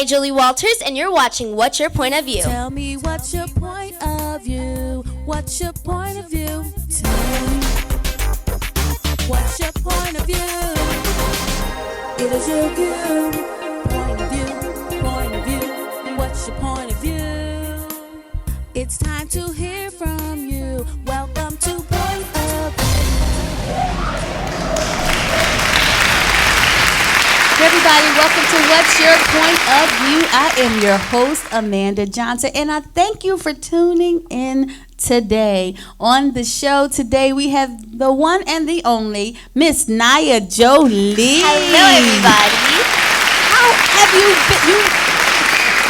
Jolie Walters, and you're watching What's Your Point of View? Tell me what's your point of view? What's your point of view? Tell me what's your point of view? It is your view, point of view, point of view. What's your point of view? It's time to hear from you. Welcome to Point of View. Everybody, welcome to What's Your Point of View? I am your host, Amanda Johnson, and I thank you for tuning in today. On the show today, we have the one and the only Miss Nia Jolie. Hello, everybody. How have you been?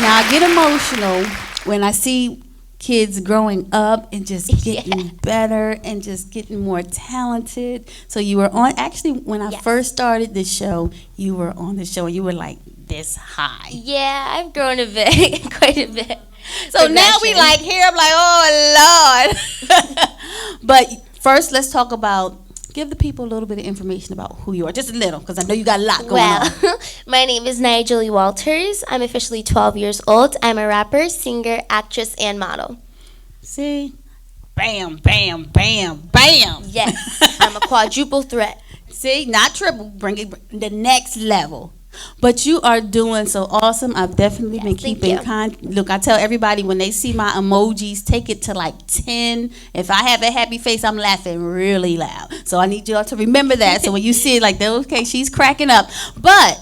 Now, I get emotional when I see kids growing up and just getting better and just getting more talented. So you were on, actually, when I first started the show, you were on the show and you were like this high. Yeah, I've grown a bit, quite a bit. So now we like here, I'm like, oh, Lord. But first, let's talk about, give the people a little bit of information about who you are. Just a little, because I know you got a lot going on. Well, my name is Nia Jolie Walters. I'm officially 12 years old. I'm a rapper, singer, actress, and model. See? Bam, bam, bam, bam. Yes, I'm a quadruple threat. See? Not triple. Bring it the next level. But you are doing so awesome. I've definitely been keeping Look, I tell everybody when they see my emojis, take it to like 10. If I have a happy face, I'm laughing really loud. So I need y'all to remember that. So when you see it like that, okay, she's cracking up. But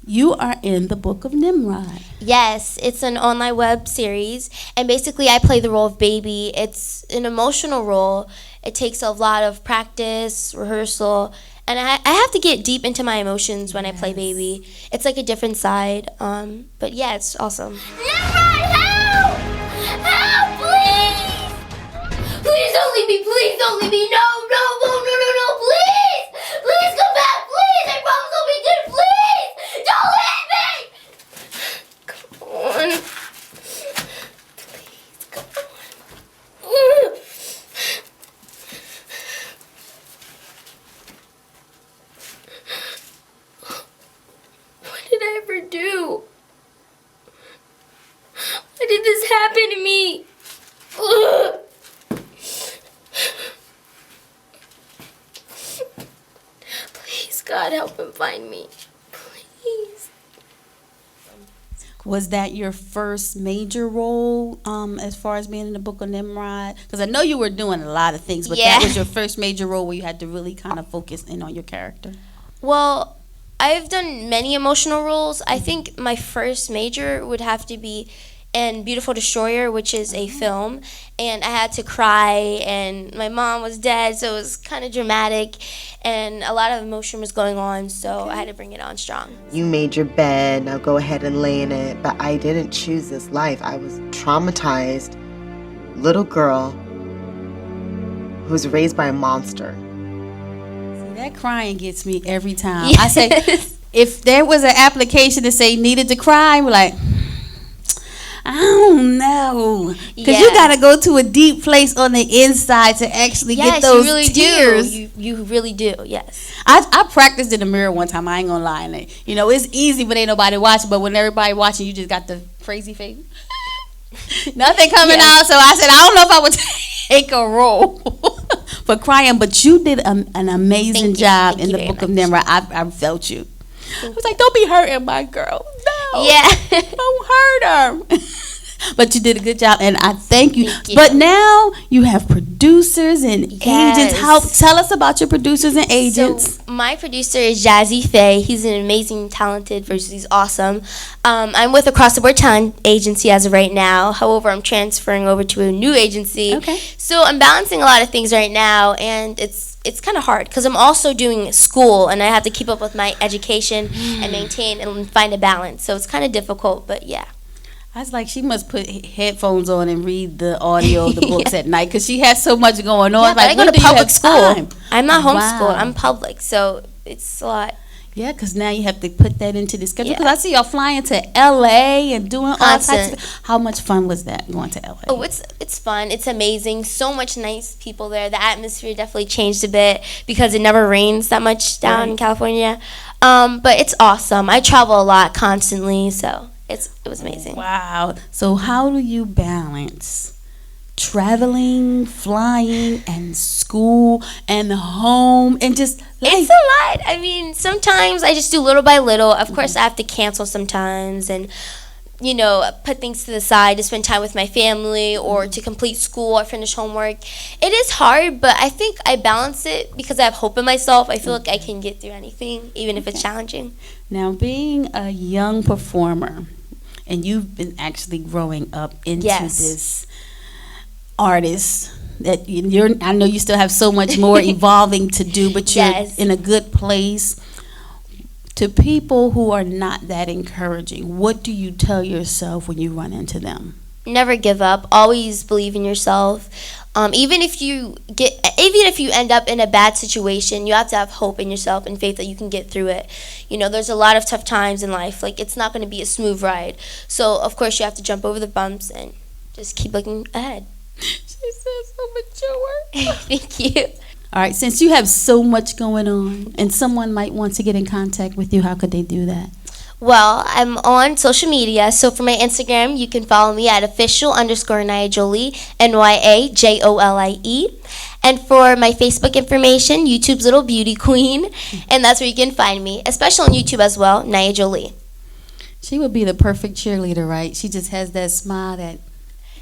you are in the Book of Nimrod. Yes, it's an online web series. And basically I play the role of Baby. It's an emotional role. It takes a lot of practice, rehearsal. And I have to get deep into my emotions when I play Baby. It's like a different side. But yeah, it's awesome. Nimrod, help! Help, please! Please don't leave me, please don't leave me. No, please! Please come back, please! I promise I'll be good, please! Don't leave me! Come on. Please, come on. What did I ever do? Why did this happen to me? Ugh. Please, God, help him find me. Please. Was that your first major role as far as being in the Book of Nimrod? Because I know you were doing a lot of things, but that was your first major role where you had to really kind of focus in on your character. Well, I've done many emotional roles. I think my first major would have to be in Beautiful Destroyer, which is a film, and I had to cry, and my mom was dead, so it was kind of dramatic, and a lot of emotion was going on, so I had to bring it on strong. You made your bed, now go ahead and lay in it, but I didn't choose this life. I was traumatized little girl who was raised by a monster. That crying gets me every time. I say, if there was an application to say needed to cry, we're like, I don't know. Because you got to go to a deep place on the inside to actually get those you really tears. do. You really do, yes. I practiced in the mirror one time. I ain't going to lie. And you know, it's easy when ain't nobody watching, but when everybody watching, you just got the crazy face. Nothing coming out. So I said, I don't know if I would take a role for crying, but you did an amazing job in the Book of Nimrod. I felt you. I was like, don't be hurting my girl. No. Yeah. Don't hurt her. But you did a good job, and I thank you. Thank you. But now you have producers and agents. Tell us about your producers and agents. So my producer is Jazzy Faye. He's an amazing, talented person. He's awesome. I'm with Across the Board Talent Agency as of right now. However, I'm transferring over to a new agency. Okay. So I'm balancing a lot of things right now, and it's kind of hard because I'm also doing school, and I have to keep up with my education and maintain and find a balance. So it's kind of difficult, but yeah. I was like, she must put headphones on and read the audio of the books at night because she has so much going on. Yeah, but like, I go to public school. Time? I'm not homeschooled. Wow. I'm public, so it's a lot. Yeah, because now you have to put that into the schedule. Because I see y'all flying to L.A. and doing all types of... How much fun was that, going to L.A.? Oh, it's fun. It's amazing. So much nice people there. The atmosphere definitely changed a bit because it never rains that much down in California. But it's awesome. I travel a lot constantly, so it was amazing. Wow. So how do you balance traveling, flying, and school, and home, and just life? It's a lot. I mean, sometimes I just do little by little. Of course, I have to cancel sometimes and, put things to the side to spend time with my family or to complete school or finish homework. It is hard, but I think I balance it because I have hope in myself. I feel like I can get through anything, even if it's challenging. Now, being a young performer, and you've been actually growing up into this artist that I know you still have so much more evolving to do, but you're in a good place. To people who are not that encouraging, what do you tell yourself when you run into them? Never give up. Always believe in yourself. Even if you end up in a bad situation, you have to have hope in yourself and faith that you can get through it. There's a lot of tough times in life. Like, it's not going to be a smooth ride. So, of course, you have to jump over the bumps and just keep looking ahead. She says so mature. Thank you. All right, since you have so much going on and someone might want to get in contact with you, how could they do that? Well, I'm on social media. So for my Instagram, you can follow me at official_Nia Jolie, NYAJOLIE. And for my Facebook information, YouTube's Little Beauty Queen. And that's where you can find me, especially on YouTube as well, Nia Jolie. She would be the perfect cheerleader, right? She just has that smile that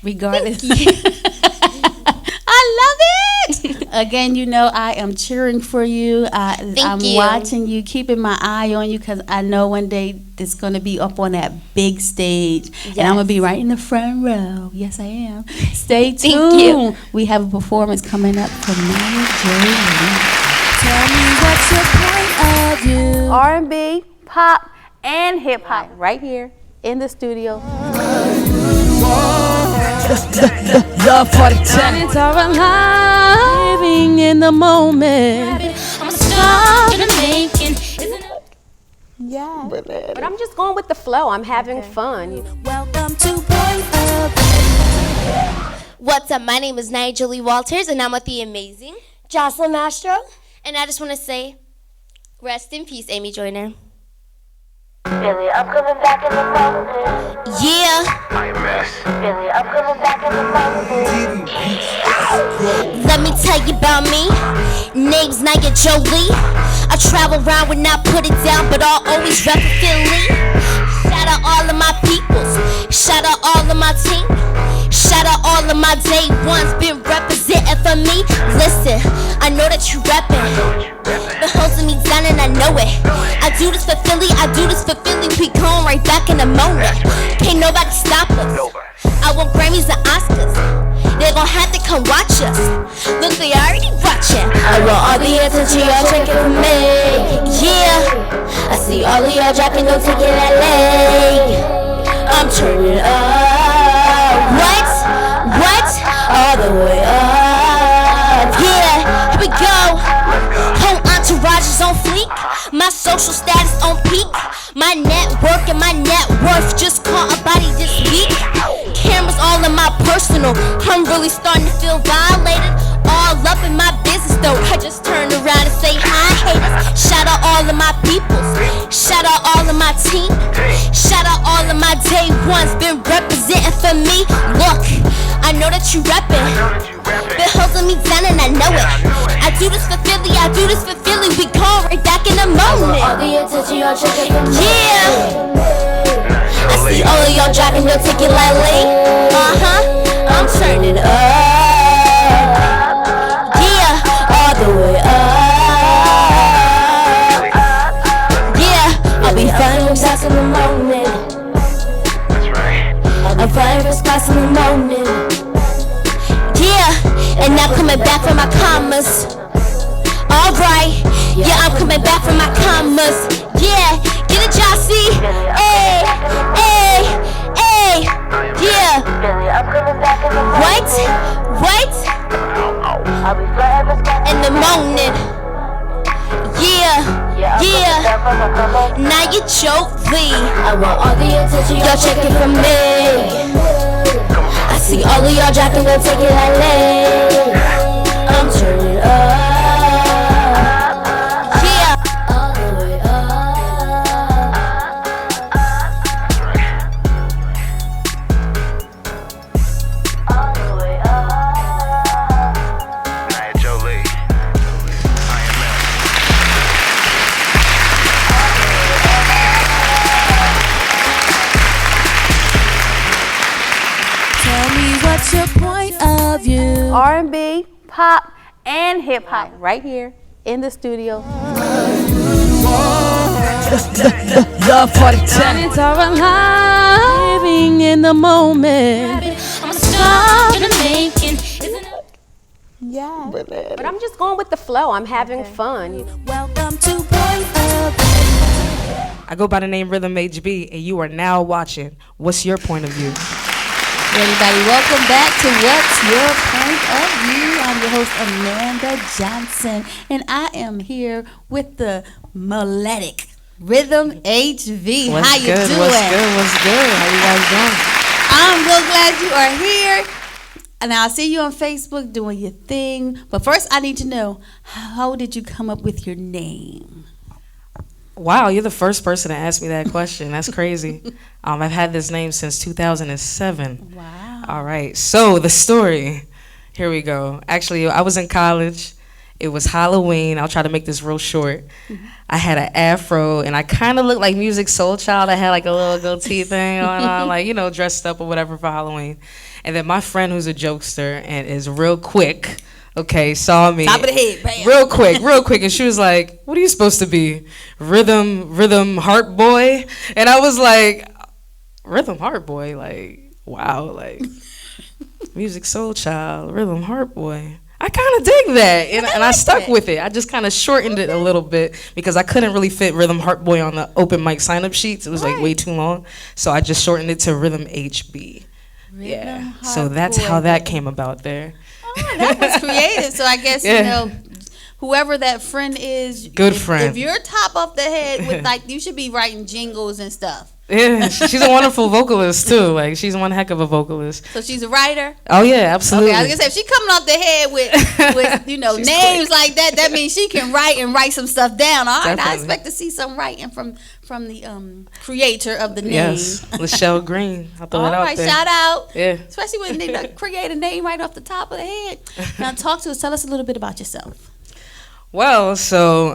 regardless. I love it. Again, I am cheering for you. I'm watching you, keeping my eye on you, because I know one day it's going to be up on that big stage. Yes. And I'm going to be right in the front row. Yes, I am. Stay tuned. Thank you. We have a performance coming up from Nia Jolie. Tell me what's your point of view? R&B, pop, and hip hop right here in the studio. Love for the time. It's all alive. Living in the moment. I'm a star in the making. Yeah. But I'm just going with the flow. I'm having fun. Welcome to Point of View. What's up? My name is Nia Jolie Walters, and I'm with the amazing Jocelyn Mastro. And I just want to say, rest in peace, Amy Joyner. Billy, I'm coming back in the moment. Yeah. Billy, I'm coming back in the moment. Let me tell you about me. Name's Nia Jolie. I travel around when I put it down, but I'll always rep Philly. Shout out all of my peoples. Shout out all of my team. Shout out all of my day ones. Been representing for me. Listen, I know that you reppin'. The hoes of me down and I know it. I do this for Philly, I do this for Philly. We going right back in a moment. Can't nobody stop us. I want Grammys and Oscars. They gon' have to come watch us. Look, they already watching. I want all the attention, y'all checking for me. Yeah, I see all of y'all dropping no ticket LA. I'm turning up. What? All the way up. Yeah, here we go. Whole entourage is on fleek. My social status on peak. My network and my net worth just caught a body this week. Cameras all in my personal. I'm really starting to feel violated. All up in my business though. I just turned around and say hi, haters. Shout out all of my peoples. Shout out all of my team. Shout out all of my day ones. Been representing for me. Look, I know that you reppin'. Been holding me down and I know it. I do this for Philly, I do this for Philly. We gone right back in a moment. All the attention, y'all checking for me. Yeah. I see all of y'all dropping your ticket lightly. I'm turning up. Yeah, all the way up. Yeah, I'll be flying from spots in the morning. I'm flying from spots in the morning. Yeah, and I'm coming back for my commas. Alright, yeah, I'm coming back for my commas. Yeah, get it, Jossie. Hey, yeah. What? In the morning. Yeah. Nia Jolie. I want all the attention, Y'all checking for me. I see all of y'all dropping no ticket LA. I'm turning up. Yeah. all the way up. What's your point of view? R&B, pop, and hip hop right here in the studio. Love for the talents are alive, living in the moment. I'm a star in the making. Yeah. But I'm just going with the flow. I'm having fun. Welcome to Point of View. I go by the name Rhythm HB, and you are now watching What's Your Point of View? Everybody, welcome back to What's Your Point of View? I'm your host, Amanda Johnson, and I am here with the melodic Rhythm HV. What's How you good? doing? What's good? What's good? How you guys doing? I'm so glad you are here. And I see you on Facebook doing your thing. But first, I need to know, how did you come up with your name? Wow, you're the first person to ask me that question. That's crazy. I've had this name since 2007. Wow. All right, so the story. Here we go. Actually, I was in college. It was Halloween. I'll try to make this real short. I had an afro, and I kind of looked like Music Soul Child. I had like a little goatee thing going on, like, you know, dressed up or whatever for Halloween. And then my friend, who's a jokester and is real quick, okay, saw me. Top of the head, bam. Real quick. And she was like, what are you supposed to be? Rhythm heart boy? And I was like, Rhythm heart boy? Like, wow, like, Music Soul Child, Rhythm heart boy. I kind of dig that, and I stuck with it. I just kind of shortened it a little bit because I couldn't really fit Rhythm Heart Boy on the open mic sign-up sheets. It was like way too long, so I just shortened it to Rhythm HB. Yeah, so that's how that came about there. Oh, that was creative. So I guess, you know, whoever that friend is, Good friend. If you're top off the head with, like, you should be writing jingles and stuff. Yeah, she's a wonderful vocalist too. Like, she's one heck of a vocalist. So she's a writer? Oh yeah, absolutely. Okay, I was gonna say, if she coming off the head with you know, names like that, that means she can write some stuff down. All right, Definitely. I expect to see some writing from the creator of the name. Yes, Lachelle Green. I'll throw All it out right, there. shout out. Yeah. Especially when they create a name right off the top of the head. Now talk to us. Tell us a little bit about yourself. Well, so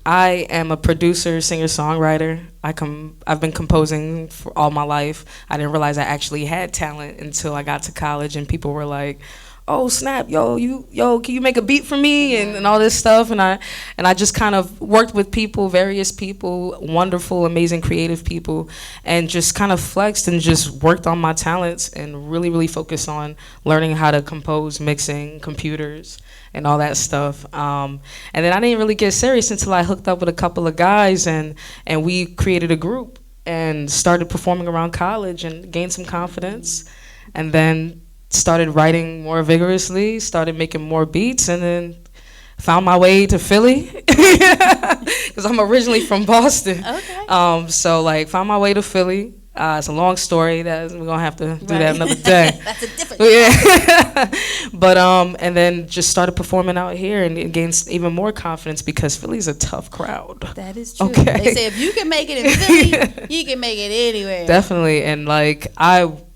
I am a producer, singer, songwriter. I've been composing for all my life. I didn't realize I actually had talent until I got to college, and people were like, "Oh snap, can you make a beat for me?" and all this stuff. And I just kind of worked with people, various people, wonderful, amazing, creative people, and just kind of flexed and just worked on my talents and really focused on learning how to compose, mixing, computers, and all that stuff. And then I didn't really get serious until I hooked up with a couple of guys, and we created a group and started performing around college and gained some confidence, and then started writing more vigorously, started making more beats, and then found my way to Philly because I'm originally from Boston. Okay. So like found my way to Philly. It's a long story that we're gonna have to do that another day. That's a different But and then just started performing out here and gained even more confidence because Philly's a tough crowd. That is true. Okay. They say if you can make it in Philly, you can make it anywhere. Definitely, and like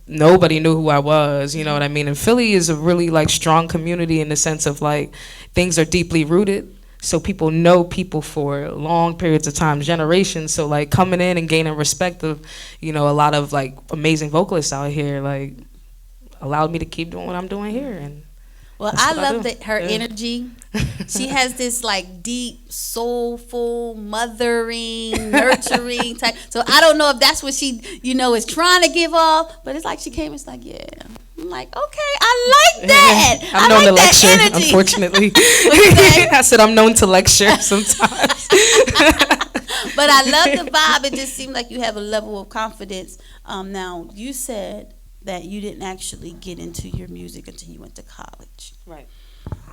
nobody knew who I was, you know what I mean? And Philly is a really like strong community in the sense of like things are deeply rooted. So people know people for long periods of time, generations. So like coming in and gaining respect of, you know, a lot of like amazing vocalists out here, like allowed me to keep doing what I'm doing here. And well, I love her energy. She has this like deep, soulful, mothering, nurturing type. So I don't know if that's what she, you know, is trying to give off, but it's like she came and it's like, yeah. I'm like, okay, I like that. I'm known like to lecture, that energy. Unfortunately. I said I'm known to lecture sometimes. But I love the vibe. It just seemed like you have a level of confidence. Now, you said that you didn't actually get into your music until you went to college. Right.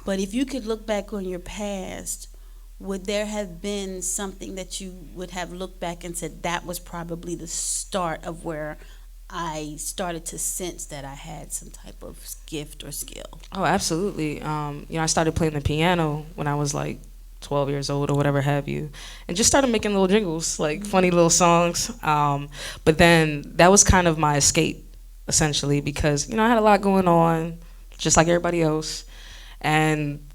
But if you could look back on your past, would there have been something that you would have looked back and said that was probably the start of where I started to sense that I had some type of gift or skill? Oh, absolutely. You know, I started playing the piano when I was like 12 years old or whatever have you, and just started making little jingles, like funny little songs. But then that was kind of my escape, essentially, because, you know, I had a lot going on, just like everybody else. And,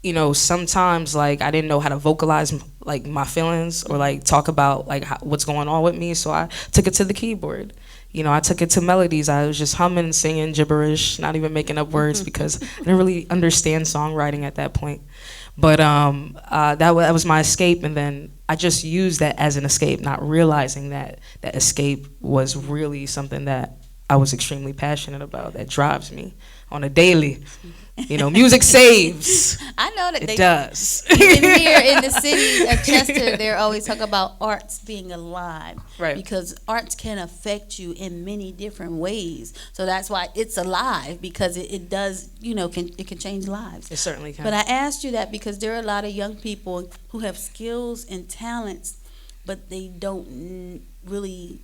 you know, sometimes, like, I didn't know how to vocalize like my feelings or like talk about like what's going on with me. So I took it to the keyboard. I took it to melodies. I was just humming, singing gibberish, not even making up words because I didn't really understand songwriting at that point. But that was my escape, and then I just used that as an escape, not realizing that that escape was really something that I was extremely passionate about, that drives me on a daily. Music saves. I know that it does. Even here in the city of Chester, they're always talking about arts being alive. Right. Because arts can affect you in many different ways. So that's why it's alive, because it does, it can change lives. It certainly can. But I asked you that because there are a lot of young people who have skills and talents, but they don't really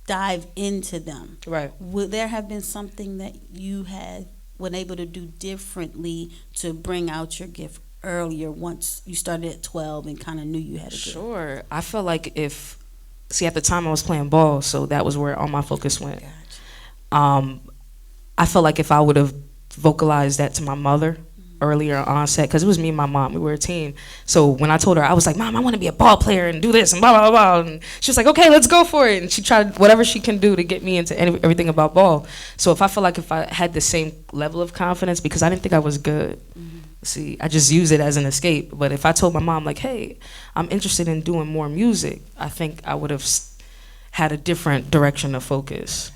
dive into them. Right. Would there have been something that you had been able to do differently to bring out your gift earlier once you started at 12 and kind of knew you had a gift? Sure. I felt like at the time I was playing ball, so that was where all my focus went. Gotcha. I felt like if I would have vocalized that to my mother earlier on set, because it was me and my mom, we were a team. So when I told her, I was like, Mom, I want to be a ball player and do this and blah, blah, blah. And she was like, okay, let's go for it. And she tried whatever she can do to get me into everything about ball. So if I had the same level of confidence, because I didn't think I was good. See, I just use it as an escape. But if I told my mom, like, hey, I'm interested in doing more music, I think I would have had a different direction of focus.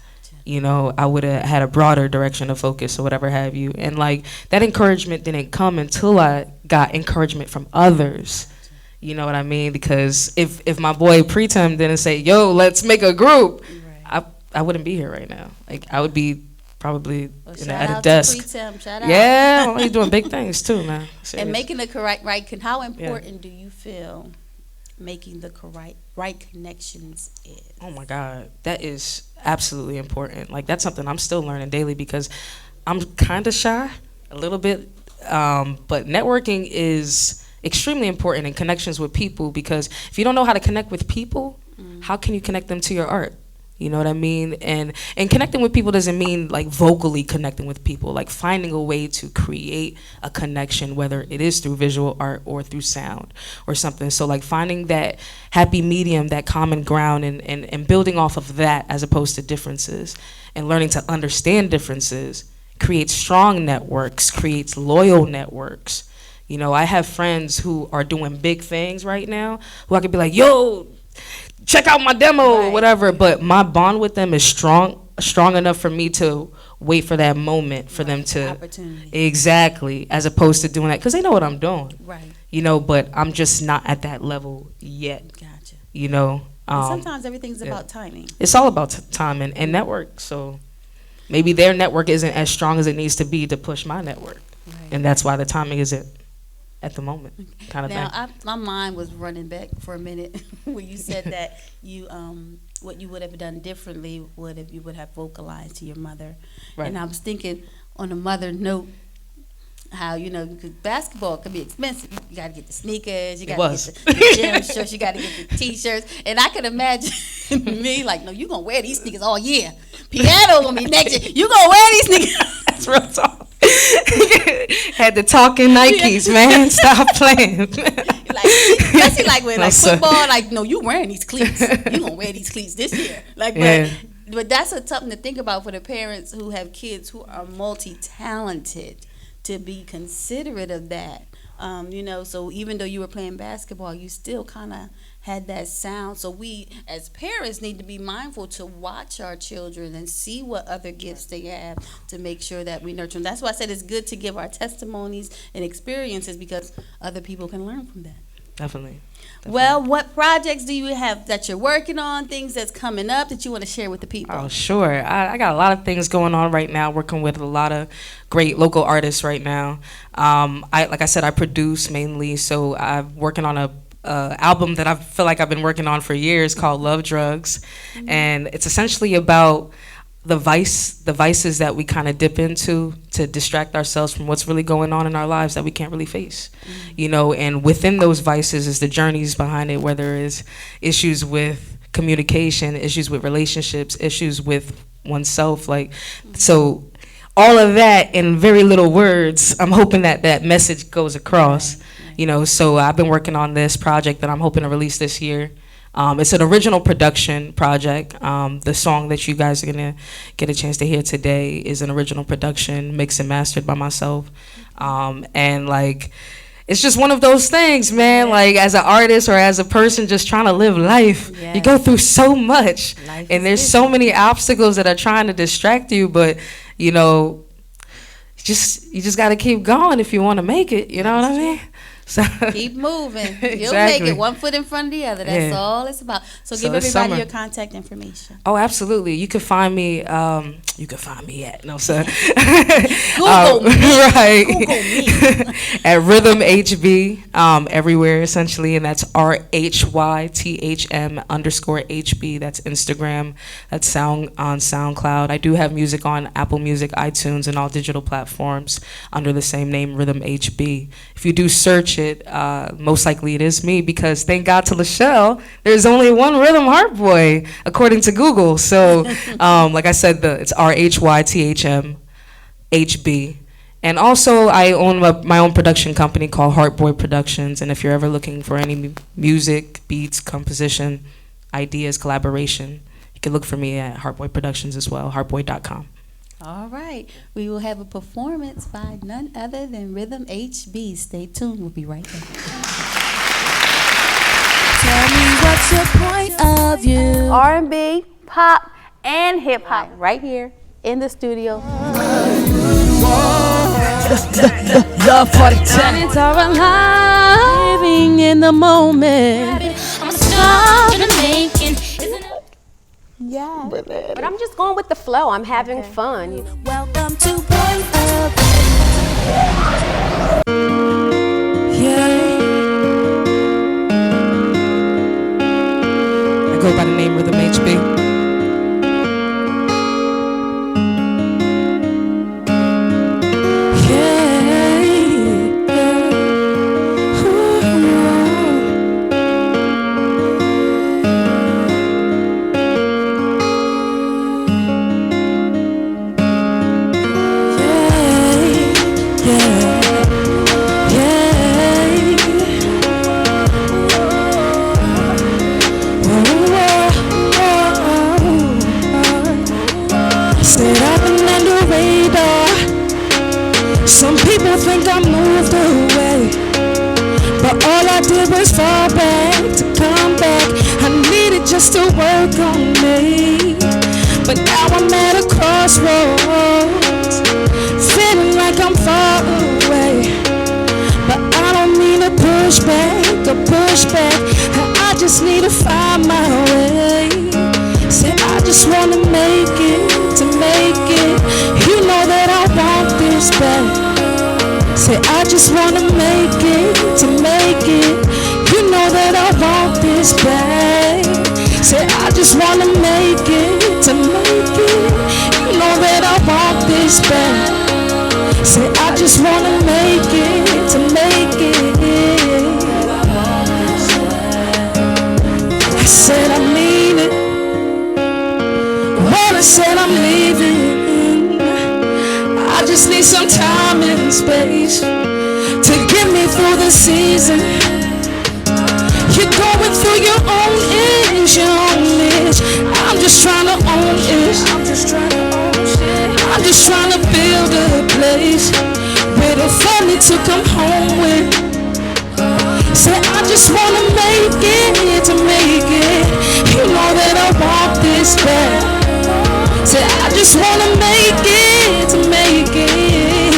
I would have had a broader direction of focus or whatever have you. And like that encouragement didn't come until I got encouragement from others. You know what I mean? Because if my boy Pretem didn't say, yo, let's make a group, I wouldn't be here right now. Like I would be probably at a desk. Pretem, shout out. Yeah, he's doing big things too, man. Serious. And making the correct how important do you feel making the right connections is? Oh my God, that is absolutely important. Like that's something I'm still learning daily because I'm kind of shy a little bit, but networking is extremely important in connections with people, because if you don't know how to connect with people, how can you connect them to your art? You know what I mean? And connecting with people doesn't mean like vocally connecting with people, like finding a way to create a connection, whether it is through visual art or through sound or something. So like finding that happy medium, that common ground, and building off of that as opposed to differences, and learning to understand differences creates strong networks, creates loyal networks. I have friends who are doing big things right now who I could be like, yo, check out my demo or whatever, but my bond with them is strong enough for me to wait for that moment for them to exactly, as opposed to doing that because they know what I'm doing, but I'm just not at that level yet. Gotcha. Sometimes everything's about timing. It's all about timing and network. So maybe their network isn't as strong as it needs to be to push my network, and that's why the timing isn't at the moment, kind of thing. My mind was running back for a minute when you said that you what you would have done differently if you would have vocalized to your mother. Right. And I was thinking on a mother note how, because basketball can be expensive. You got to get the sneakers, you got to get the gym shirts, you got to get the T-shirts. And I could imagine me like, no, you're going to wear these sneakers all year. Piano going to be next year. You're going to wear these sneakers. That's real talk. Had the talking Nikes, man. Stop playing. Especially like with football, like, no, you wearing these cleats. You gonna wear these cleats this year. But that's something to think about for the parents who have kids who are multi-talented, to be considerate of that. So even though you were playing basketball, you still kind of had that sound. So we, as parents, need to be mindful to watch our children and see what other gifts they have to make sure that we nurture them. That's why I said it's good to give our testimonies and experiences, because other people can learn from that. Definitely. Well, what projects do you have that you're working on, things that's coming up that you want to share with the people? Oh, sure. I got a lot of things going on right now, working with a lot of great local artists right now. Like I said, I produce mainly, so I'm working on a album that I feel like I've been working on for years called Love Drugs. And it's essentially about the vices that we kind of dip into to distract ourselves from what's really going on in our lives that we can't really face. And within those vices is the journeys behind it, whether it's issues with communication, issues with relationships, issues with oneself, so all of that in very little words. I'm hoping that message goes across. So I've been working on this project that I'm hoping to release this year. It's an original production project. The song that you guys are gonna get a chance to hear today is an original production, mixed and mastered by myself. And like, it's just one of those things, man. Like, as an artist or as a person just trying to live life, you go through so much, and there's so many obstacles that are trying to distract you. But you just got to keep going if you want to make it. You know what I mean? So keep moving. You'll Exactly. make it one foot in front of the other. That's all it's about. So give it's everybody summer. your contact information. Oh, absolutely. You can find me. You can find me at Google me. right Google me. at Rhythm HB everywhere essentially, and that's RHYTHM_HB. That's Instagram. That's sound on SoundCloud. I do have music on Apple Music, iTunes, and all digital platforms under the same name, Rhythm HB. If you do search it, most likely it is me, because thank God to Lachelle, there's only one Rhythm Heart Boy according to Google. So like I said, it's RHYTHM_HB. And also I own my own production company called Heart Boy Productions, and if you're ever looking for any music, beats, composition, ideas, collaboration, you can look for me at Heart Boy Productions as well, heartboy.com. All right. We will have a performance by none other than Rhythm HB. Stay tuned. We'll be right back. Tell me what's your point of view? R&B, pop, and hip hop right here in the studio. Love for the time. It's all alive. Living in the moment. I'm a star in the making. Isn't it? Yeah. But I'm just going with the flow. I'm having fun. Welcome to Point of Yeah. I go by the name Rhythm HB. Some people think I moved away, but all I did was fall back to come back. I needed just to work on me, but now I'm at a crossroads, feeling like I'm far away. But I don't mean to push back or push back. I just need to find my way. Say I just wanna make it, to make it. You know that I want this back. Say I just wanna make it, to make it. You know that I want this back. Say I just wanna make it, to make it. You know that I want this back. Say I just wanna make it, to make it. I said I mean it. When I said I'm leaving, I just need some time and space to get me through the season. You're going through your own age, your own age. I'm just trying to own it. I'm just trying to build a place where the family to come home with. Say I just wanna make it, to make it. You know that I want this back. Say I just wanna make it, to make it.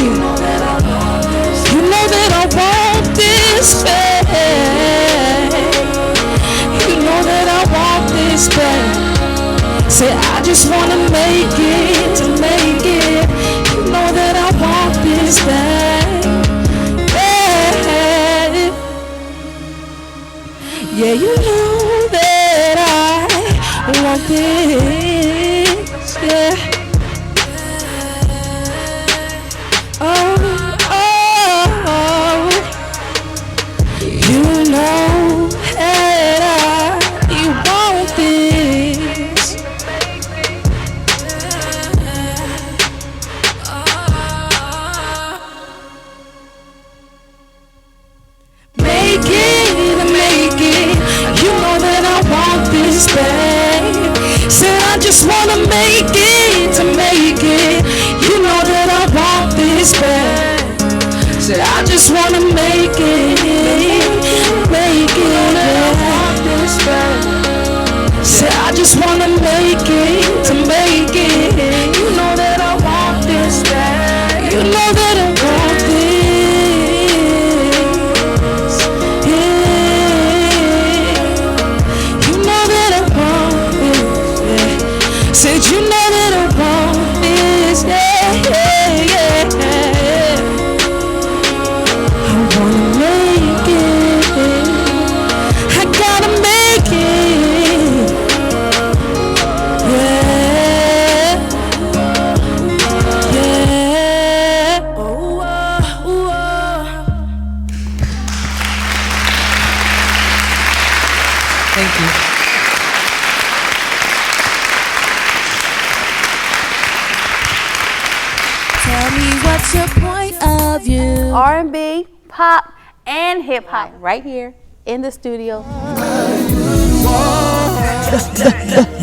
You know that I want this back. You know that I want this back. Say I just wanna make it, to make it. You know that I want this back. Yeah, you know that I want this. Yeah. Oh, you know that I want this. just wanna make it to make it. You know that I want this bad. Said I just wanna make it, make it. I want this bad. Said I just wanna make it to make it. You know that I want this bad. You know that I want this. Yeah. You know that I want this. Yeah. Said you know that I want this. Yeah, yeah, yeah. I wanna make it. I gotta make it. Yeah, yeah. Oh, oh, oh. Thank you. Tell me what's your point of view? R&B, pop, and hip hop right here in the studio.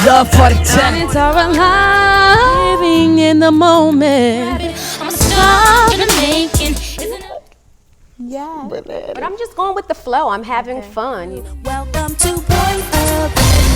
Love for the talents are alive, living in the moment. I'm a star in the making. Isn't it? Yeah. But I'm just going with the flow. I'm having fun. Welcome to Point of View.